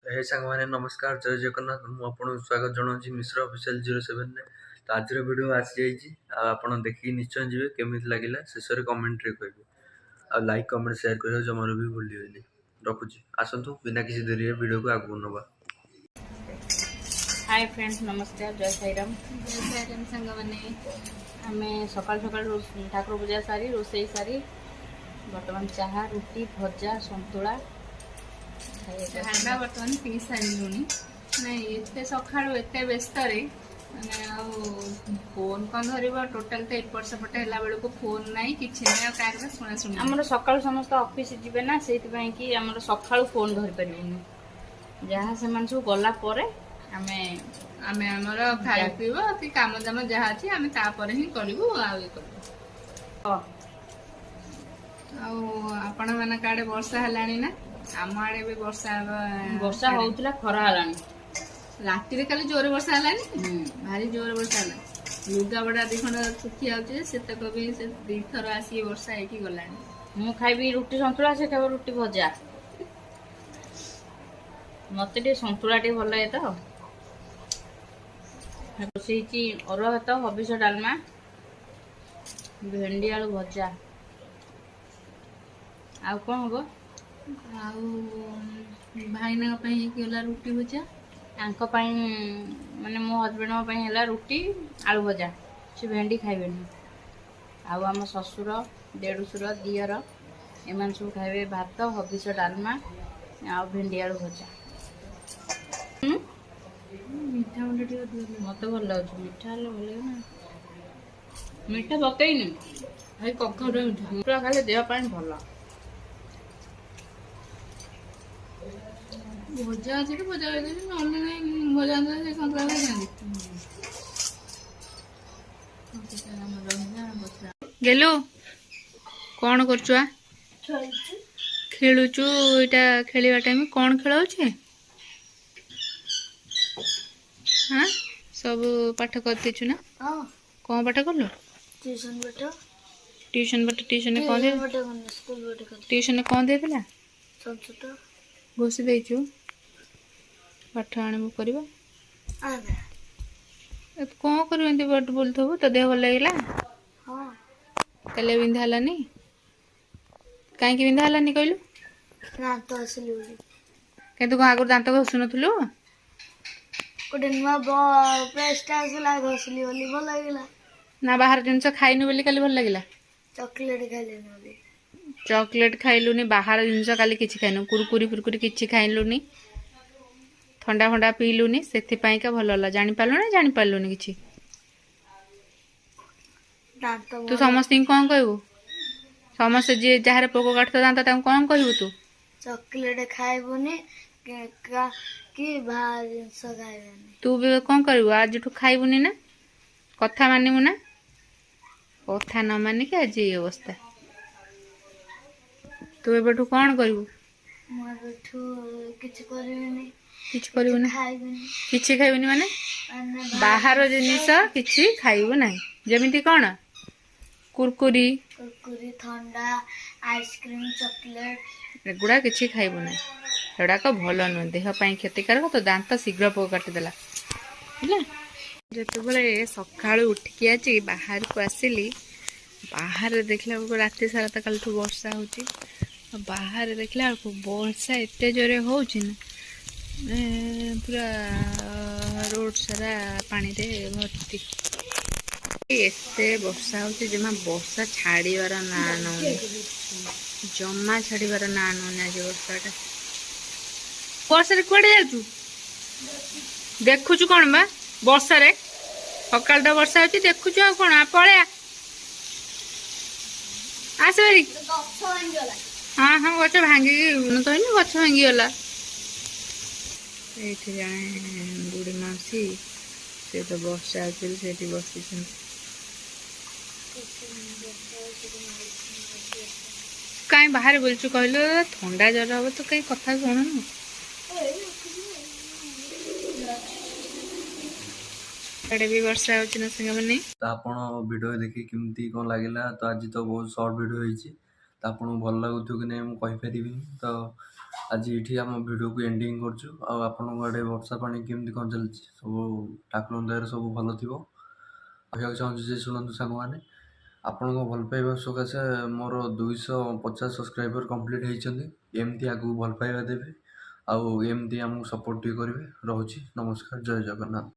हे ସାଙ୍ଗମାନେ ନମସ୍କାର ଜୟ ଜଗନ୍ନାଥ। ମୁଁ ଆପଣଙ୍କୁ ସ୍ୱାଗତ ଜଣାଉଛି ମିଶ୍ର ଅଫିସିଆଲ 07 ରେ। ତ ଆଜିର ଭିଡ଼ିଓ ଆସିଯାଇଛି ଆଉ ଆପଣ ଦେଖିକି ନିଶ୍ଚୟ ଯିବେ। କେମିତି ଲାଗିଲା ଶେଷରେ କମେଣ୍ଟରେ କହିବେ ଆଉ ଲାଇକ୍ କମେଣ୍ଟ ସେୟାର କରିବା ଜମାରୁ ବି ଭୁଲିବେନି। ରଖୁଛି, ଆସନ୍ତୁ ବିନା କିଛି ଡେରିରେ ଭିଡ଼ିଓକୁ ଆଗକୁ ନେବା। हाय फ्रेंड्स, नमस्कार, जय साईराम। जय साईराम सांग मैंने आम सकाल सकाल ठाकुर पूजा सारी रोसई सारी बर्तमान चाहा रुटी भजा सतुला चाहा बर्तमान पी सारे नहीं एत सका एत व्यस्त फोन कौन धर टोटाल तो एपट सेपट है बेलू फोन ना कि शुणा शुणी आमर सकाल समस्त ऑफिस जीवे ना से कि आमर सकाल फोन धरी पारूनी जहाँ से सब गला आमे आमे हमर खाई पीब कि काम दाम जहाँ अच्छी आमे तापर ही करू आपण मान आड़े वर्षा है ना आम आड़े भी वर्षा वर्षा होउतला खरा हलानी राति काली जोर वर्षा है भारी जोर वर्षा है लुगा बड़ा दी खंड सुखी जाऊे से भी से दी थर आसी वर्षा है गला मु खाइबी रुटी सन्तुला से खाइब रुटी भजा मत सन्तुला भल लगे तो रोषे अरुआ भात हबिष डालमा भेंडी आलू भजा आउ कौन हम भाईना गला रुटी भजा माने मो हजबैंड है रुटी आलू भजा से भेंडी खाइबे आउ आम ससुर देढ़सुर दियर एम सब खाइबे भात हबिष डालमा आ भेंडी आलू भजा मीठा मत भल लगे मीठा भल लगे ना मीठा पकईनि भाई कखर मीठा खाली देहपाई भल भजा अच्छे तो भजा भजा सतुला गेलु कौन कर खेलुचु इटा खेलिया टाइम कौन खेल होचे हाँ सब पाठ कर ना कौन पाठ कलु ट्यूशन पाठ ट्यूशन कौन दे ट्यूशन कौन दे दिला घोषी देचु पाठ आणबू करबा कौन कर बट बोलथबु तो देह भल लगे ताले बिंधा हलानी कहीं बिंधा हलानी कहलु क्या तू आगुर दांत घसु नथुलु गोटे नुआ पेस्ट आसला घसली बोली भल लगिला ना बाहर जिनस खाइनु बोली काली भल लगिला चॉकलेट खाइले चॉकलेट खाइलुनी बाहर जिनस काली किछि खाइनु कुरकुरी फुरकुरी किछि खाइलुनी ठंडा फंडा पीलुनी सेथि पई का भल होला जानि पालु ना जानि पालुनी किछि तू समस्त कौन कहबू समस्त जे जहार पोको काट दांत तां कौन कहबू तू चॉकलेट खाइबुनी कि बाहर जिनस खाइबुनी तू भी कौन करबू आज खाइबुनी ना कथा मानिबू ना कथा न मानिक आज ये अवस्था तू एबेठू कौन करबू किछि करबुनी किछि खाइबुनी माने बाहर जिनिस किछि खाइबू नाही जेमिति कौन कुरकुरी ठंडा आइसक्रीम चॉकलेट एगुड़ा किछि खाइबू नाही एगुड़ाक भल नुह देह क्षतिकारक तो दांत शीघ्र पोक काटिदेला है जिते सका उठिकी आज बाहर को आसिली बाहर देखला राति सारा तो कल वर्षा हो बाहर देखला वर्षा एत जोरे हो पूरा रोड सारा पानी रे भर्ती एते वर्षा हो जमा वर्षा छाड़बार ना नौ जमा छाड़बार ना नौनी आज वर्षाटा वर्षा कुआड़े जाऊँ देखुचु कौन बा वर्षा रे सकाल तो वर्षा हो देखुचु आ कौन पलया आस बारी हाँ हाँ गच भांगी कहनी गच भांगीगला ये जड़े बुढ़ी मौसी से तो वर्षा से बसी कहीं बाहर बोलचु कहलु ठंडा जर हम तो कहीं कथा शुणुनु भी वर्षा होची ना संग माने तो आपण वीडियो देखि केमती कोन लागिला। तो आज तो बहुत शॉर्ट वीडियो होईची तो आपण भल लागुथो कि नै हम कहि परिबिनी। तो ଆଜି ଏଇଠି ଆମ ଭିଡ଼ିଓକୁ ଏଣ୍ଡିଂ କରୁଛୁ। ଆଉ ଆପଣଙ୍କ ଆଡ଼େ ବର୍ଷା ପାଣି କେମିତି କ'ଣ ଚାଲିଛି? ସବୁ ଠାକୁରଙ୍କ ଦୟାରେ ସବୁ ଭଲ ଥିବ। କହିବାକୁ ଚାହୁଁଛି ଯେ ଶୁଣନ୍ତୁ ସାଙ୍ଗମାନେ, ଆପଣଙ୍କ ଭଲ ପାଇବା ସକାଶେ ମୋର 250 ସବସ୍କ୍ରାଇବର କମ୍ପ୍ଲିଟ୍ ହେଇଛନ୍ତି। ଏମିତି ଆଗକୁ ଭଲ ପାଇବା ଦେବେ ଆଉ ଏମିତି ଆମକୁ ସପୋର୍ଟ ଟିକେ କରିବେ। ରହୁଛି, ନମସ୍କାର, ଜୟ ଜଗନ୍ନାଥ।